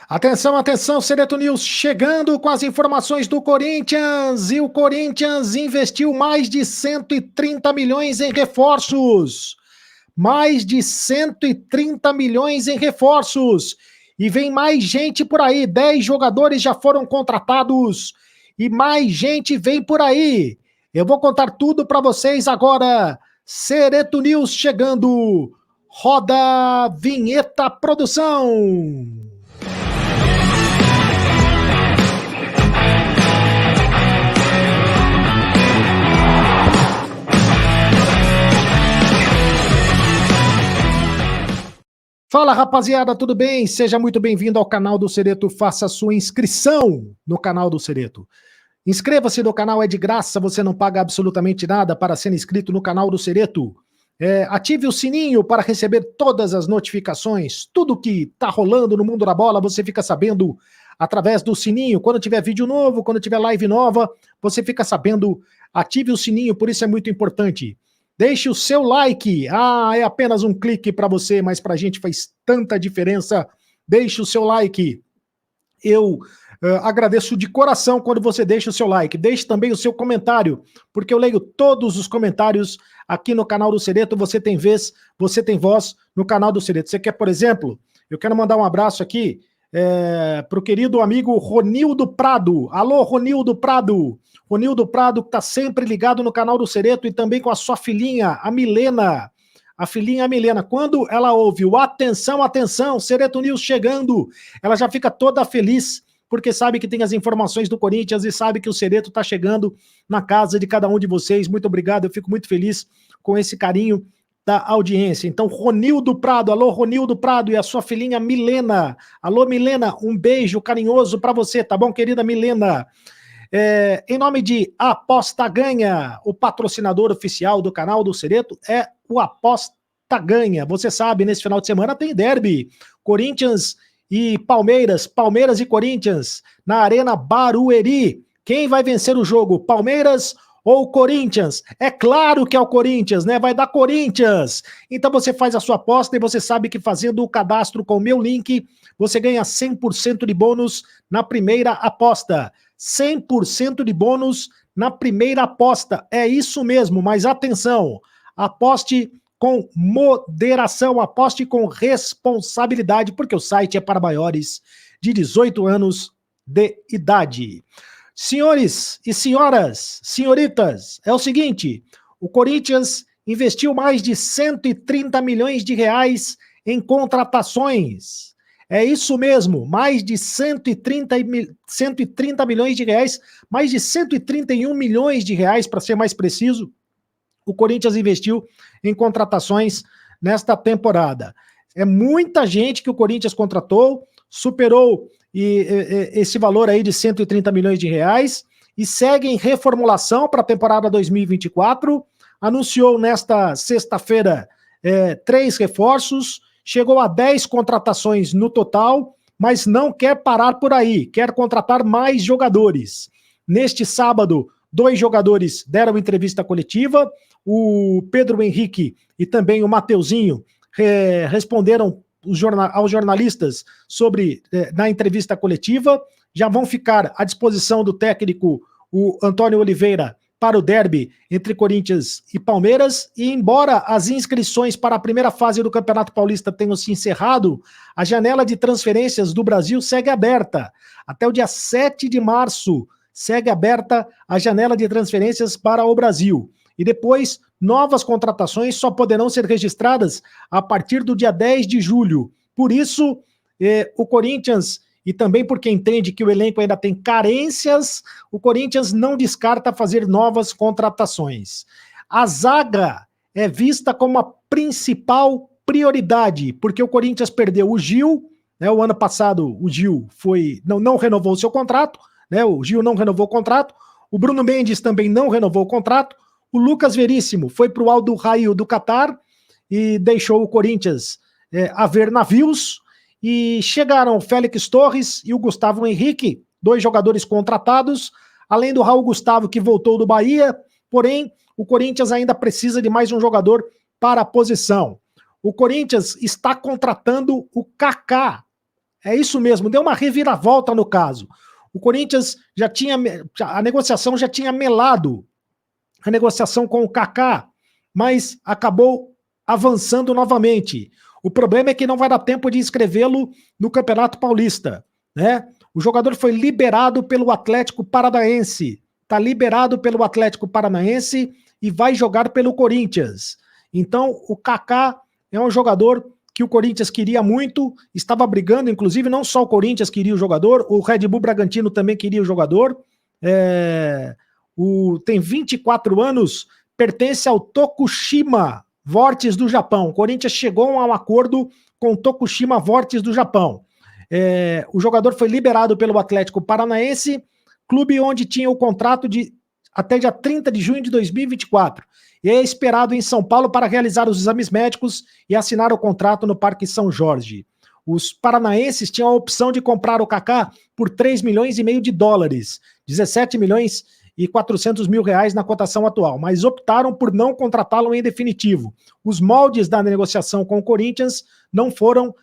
Atenção, atenção, Sereto News chegando com as informações do Corinthians. E o Corinthians investiu mais de 130 milhões em reforços. Mais de 130 milhões em reforços. E vem mais gente por aí. 10 jogadores já foram contratados. E mais gente vem por aí. Eu vou contar tudo para vocês agora. Sereto News chegando. Roda a vinheta, produção. Fala, rapaziada, tudo bem? Seja muito bem-vindo ao canal do Sereto. Faça sua inscrição no canal do Sereto. Inscreva-se no canal, é de graça, você não paga absolutamente nada para ser inscrito no canal do Sereto. Ative o sininho para receber todas as notificações. Tudo que tá rolando no mundo da bola, você fica sabendo através do sininho. Quando tiver vídeo novo, quando tiver live nova, você fica sabendo. Ative o sininho, por isso é muito importante. Deixe o seu like. É apenas um clique para você, mas para a gente faz tanta diferença. Deixe o seu like. Eu agradeço de coração quando você deixa o seu like. Deixe também o seu comentário, porque eu leio todos os comentários aqui no canal do Sereto. Você tem vez, você tem voz no canal do Sereto. Você quer, por exemplo, eu quero mandar um abraço aqui para o querido amigo Ronildo Prado. Alô, Ronildo Prado. Ronildo Prado, que está sempre ligado no canal do Sereto e também com a sua filhinha, a Milena. A filhinha Milena, quando ela ouve o atenção, atenção, Sereto News chegando, ela já fica toda feliz, porque sabe que tem as informações do Corinthians e sabe que o Sereto está chegando na casa de cada um de vocês. Muito obrigado, eu fico muito feliz com esse carinho da audiência. Então, Ronildo Prado, alô Ronildo Prado e a sua filhinha Milena. Alô Milena, um beijo carinhoso para você, tá bom, querida Milena? Em nome de Aposta Ganha, o patrocinador oficial do canal do Sereto é o Aposta Ganha. Você sabe, nesse final de semana tem derby, Corinthians e Palmeiras, Palmeiras e Corinthians, na Arena Barueri. Quem vai vencer o jogo, Palmeiras ou Corinthians? É claro que é o Corinthians, né? Vai dar Corinthians. Então você faz a sua aposta e você sabe que fazendo o cadastro com o meu link, você ganha 100% de bônus na primeira aposta. 100% de bônus na primeira aposta. É isso mesmo, mas atenção, aposte com moderação, aposte com responsabilidade, porque o site é para maiores de 18 anos de idade. Senhores e senhoras, senhoritas, é o seguinte, o Corinthians investiu mais de 130 milhões de reais em contratações. É isso mesmo, mais de 130 milhões de reais, mais de 131 milhões de reais, para ser mais preciso, o Corinthians investiu em contratações nesta temporada. É muita gente que o Corinthians contratou, superou esse valor aí de 130 milhões de reais e segue em reformulação para a temporada 2024. Anunciou nesta sexta-feira 3 reforços, chegou a 10 contratações no total, mas não quer parar por aí, quer contratar mais jogadores. Neste sábado, 2 jogadores deram entrevista coletiva, o Pedro Henrique e também o Mateuzinho responderam aos jornalistas na entrevista coletiva, já vão ficar à disposição do técnico, o Antônio Oliveira, para o derby entre Corinthians e Palmeiras, e embora as inscrições para a primeira fase do Campeonato Paulista tenham se encerrado, a janela de transferências do Brasil segue aberta. Até o dia 7 de março segue aberta a janela de transferências para o Brasil. E depois, novas contratações só poderão ser registradas a partir do dia 10 de julho. Por isso, o Corinthians, e também porque entende que o elenco ainda tem carências, o Corinthians não descarta fazer novas contratações. A zaga é vista como a principal prioridade, porque o Corinthians perdeu o Gil, né, o ano passado o Gil não renovou o seu contrato, né, o Gil não renovou o contrato, o Bruno Mendes também não renovou o contrato, o Lucas Veríssimo foi para o Al Duhail do Catar e deixou o Corinthians a ver navios. E chegaram o Félix Torres e o Gustavo Henrique, 2 jogadores contratados, além do Raul Gustavo, que voltou do Bahia, porém, o Corinthians ainda precisa de mais um jogador para a posição. O Corinthians está contratando o Kaká. É isso mesmo, deu uma reviravolta no caso. O Corinthians já tinha, a negociação já tinha melado a negociação com o Kaká, mas acabou avançando novamente. O problema é que não vai dar tempo de inscrevê-lo no Campeonato Paulista, né? O jogador foi liberado pelo Atlético Paranaense, está liberado pelo Atlético Paranaense e vai jogar pelo Corinthians. Então, o Kaká é um jogador que o Corinthians queria muito, estava brigando, inclusive não só o Corinthians queria o jogador, o Red Bull Bragantino também queria o jogador, tem 24 anos, pertence ao Tokushima Vortis do Japão. O Corinthians chegou a um acordo com o Tokushima Vortis do Japão. O jogador foi liberado pelo Atlético Paranaense, clube onde tinha o contrato até dia 30 de junho de 2024. E é esperado em São Paulo para realizar os exames médicos e assinar o contrato no Parque São Jorge. Os paranaenses tinham a opção de comprar o Kaká por 3 milhões e meio de dólares, 17 milhões e 400 mil reais na cotação atual, mas optaram por não contratá-lo em definitivo. Os moldes da negociação com o Corinthians não foram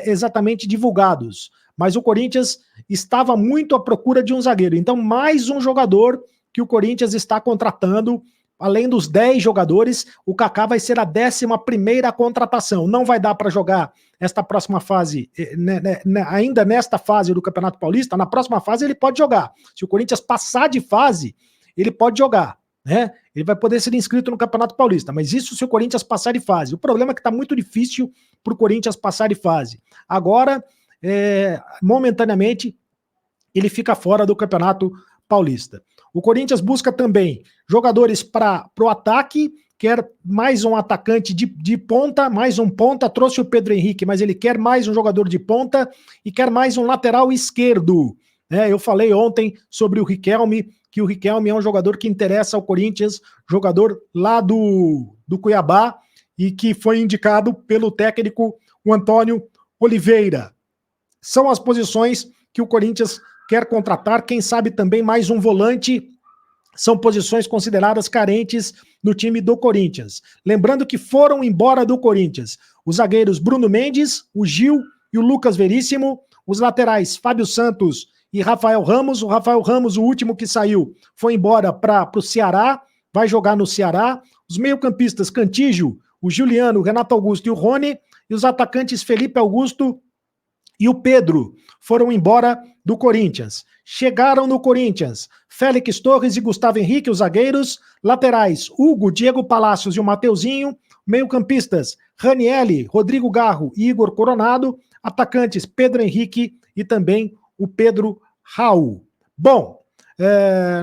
exatamente divulgados, mas o Corinthians estava muito à procura de um zagueiro. Então, mais um jogador que o Corinthians está contratando, além dos 10 jogadores, o Kaká vai ser a 11ª contratação. Não vai dar para jogar esta próxima fase, ainda nesta fase do Campeonato Paulista. Na próxima fase ele pode jogar. Se o Corinthians passar de fase, ele pode jogar, né? Ele vai poder ser inscrito no Campeonato Paulista, mas isso se o Corinthians passar de fase. O problema é que está muito difícil para o Corinthians passar de fase. Agora, momentaneamente, ele fica fora do Campeonato Paulista. O Corinthians busca também jogadores para o ataque, quer mais um atacante de ponta, mais um ponta, trouxe o Pedro Henrique, mas ele quer mais um jogador de ponta e quer mais um lateral esquerdo. Eu falei ontem sobre o Riquelme, que o Riquelme é um jogador que interessa ao Corinthians, jogador lá do Cuiabá, e que foi indicado pelo técnico o Antônio Oliveira. São as posições que o Corinthians quer contratar, quem sabe também mais um volante. São posições consideradas carentes no time do Corinthians. Lembrando que foram embora do Corinthians os zagueiros Bruno Mendes, o Gil e o Lucas Veríssimo, os laterais Fábio Santos e Rafael Ramos. O Rafael Ramos, o último que saiu, foi embora para o Ceará, vai jogar no Ceará. Os meio-campistas Cantígio, o Juliano, o Renato Augusto e o Rony, e os atacantes Felipe Augusto e o Pedro foram embora do Corinthians. Chegaram no Corinthians Félix Torres e Gustavo Henrique, os zagueiros, laterais Hugo, Diego Palacios e o Mateuzinho, meio-campistas Ranielli, Rodrigo Garro e Igor Coronado, atacantes Pedro Henrique e também o Pedro Raul. Bom,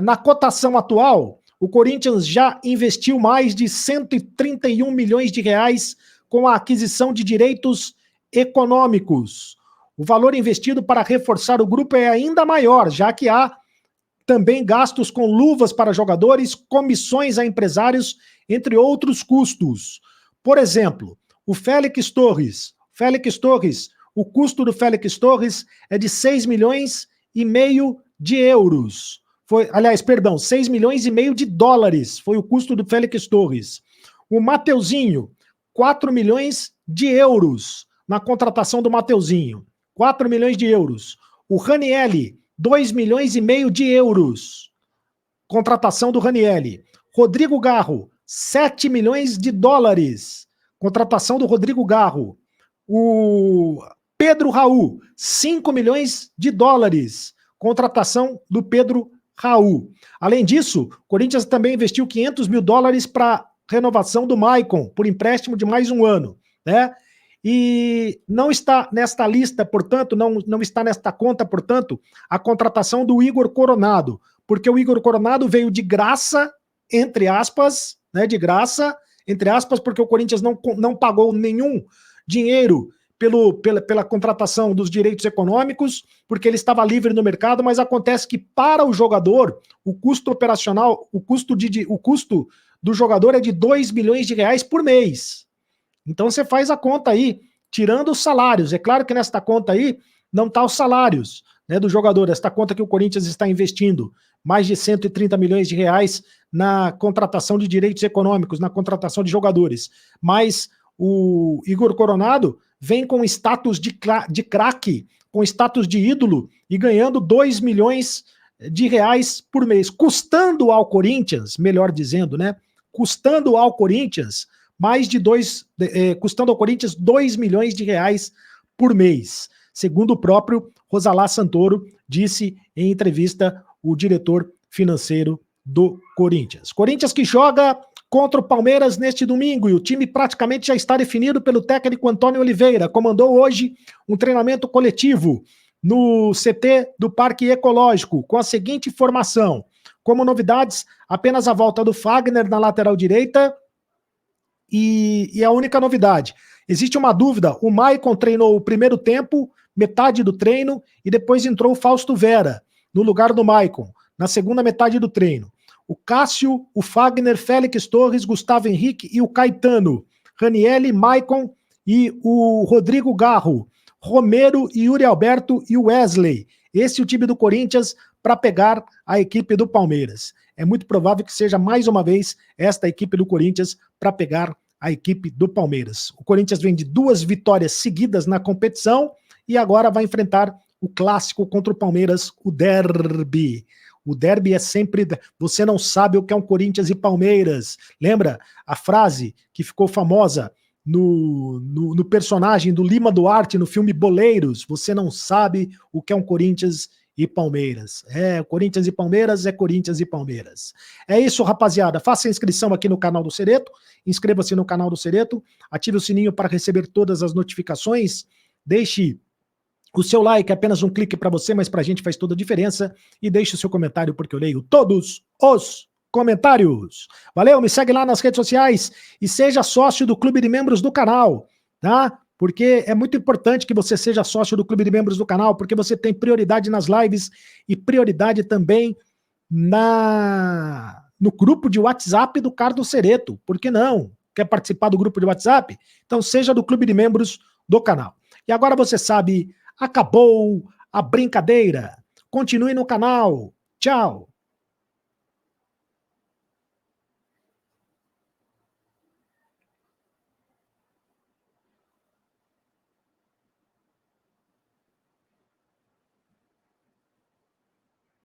na cotação atual, o Corinthians já investiu mais de 131 milhões de reais com a aquisição de direitos econômicos. O valor investido para reforçar o grupo é ainda maior, já que há também gastos com luvas para jogadores, comissões a empresários, entre outros custos. Por exemplo, o Félix Torres, o custo do Félix Torres é de 6 milhões e meio de euros. 6 milhões e meio de dólares foi o custo do Félix Torres. O Mateuzinho, 4 milhões de euros na contratação do Mateuzinho. 4 milhões de euros. O Ranielli, 2 milhões e meio de euros. Contratação do Ranielli. Rodrigo Garro, 7 milhões de dólares. Contratação do Rodrigo Garro. O Pedro Raul, 5 milhões de dólares. Contratação do Pedro Raul. Além disso, o Corinthians também investiu 500 mil dólares para renovação do Maicon, por empréstimo de mais um ano, né? E não está nesta lista, portanto, não está nesta conta, portanto, a contratação do Igor Coronado, porque o Igor Coronado veio de graça, entre aspas, né, porque o Corinthians não pagou nenhum dinheiro pela contratação dos direitos econômicos, porque ele estava livre no mercado, mas acontece que para o jogador, o custo operacional, o custo do jogador é de 2 milhões de reais por mês. Então você faz a conta aí, tirando os salários. É claro que nesta conta aí não está os salários, né, do jogador. Esta conta que o Corinthians está investindo mais de 130 milhões de reais na contratação de direitos econômicos, na contratação de jogadores. Mas o Igor Coronado vem com status de craque, com status de ídolo e ganhando 2 milhões de reais por mês, custando ao Corinthians, melhor dizendo, né? Custando ao Corinthians custando ao Corinthians 2 milhões de reais por mês. Segundo o próprio Rosalá Santoro, disse em entrevista o diretor financeiro do Corinthians. Corinthians que joga contra o Palmeiras neste domingo e o time praticamente já está definido pelo técnico Antônio Oliveira. Comandou hoje um treinamento coletivo no CT do Parque Ecológico com a seguinte formação. Como novidades, apenas a volta do Fagner na lateral direita e a única novidade. Existe uma dúvida, o Maicon treinou o primeiro tempo, metade do treino, e depois entrou o Fausto Vera no lugar do Maicon, na segunda metade do treino. O Cássio, o Fagner, Félix Torres, Gustavo Henrique e o Caetano, Ranielli, Maicon e o Rodrigo Garro, Romero, Yuri Alberto e o Wesley. Esse é o time do Corinthians para pegar a equipe do Palmeiras. É muito provável que seja mais uma vez esta equipe do Corinthians para pegar a equipe do Palmeiras. O Corinthians vem de 2 vitórias seguidas na competição e agora vai enfrentar o clássico contra o Palmeiras, o derby. O derby é sempre... Você não sabe o que é um Corinthians e Palmeiras. Lembra a frase que ficou famosa no personagem do Lima Duarte no filme Boleiros? Você não sabe o que é um Corinthians e Palmeiras. Corinthians e Palmeiras é Corinthians e Palmeiras. É isso, rapaziada. Faça a inscrição aqui no canal do Cereto. Inscreva-se no canal do Cereto. Ative o sininho para receber todas as notificações. Deixe o seu like, é apenas um clique para você, mas para a gente faz toda a diferença. E deixe o seu comentário, porque eu leio todos os comentários. Valeu, me segue lá nas redes sociais e seja sócio do Clube de Membros do canal, tá? Porque é muito importante que você seja sócio do Clube de Membros do canal, porque você tem prioridade nas lives e prioridade também no grupo de WhatsApp do Carlos Cereto. Por que não? Quer participar do grupo de WhatsApp? Então seja do Clube de Membros do canal. E agora você sabe, acabou a brincadeira. Continue no canal. Tchau.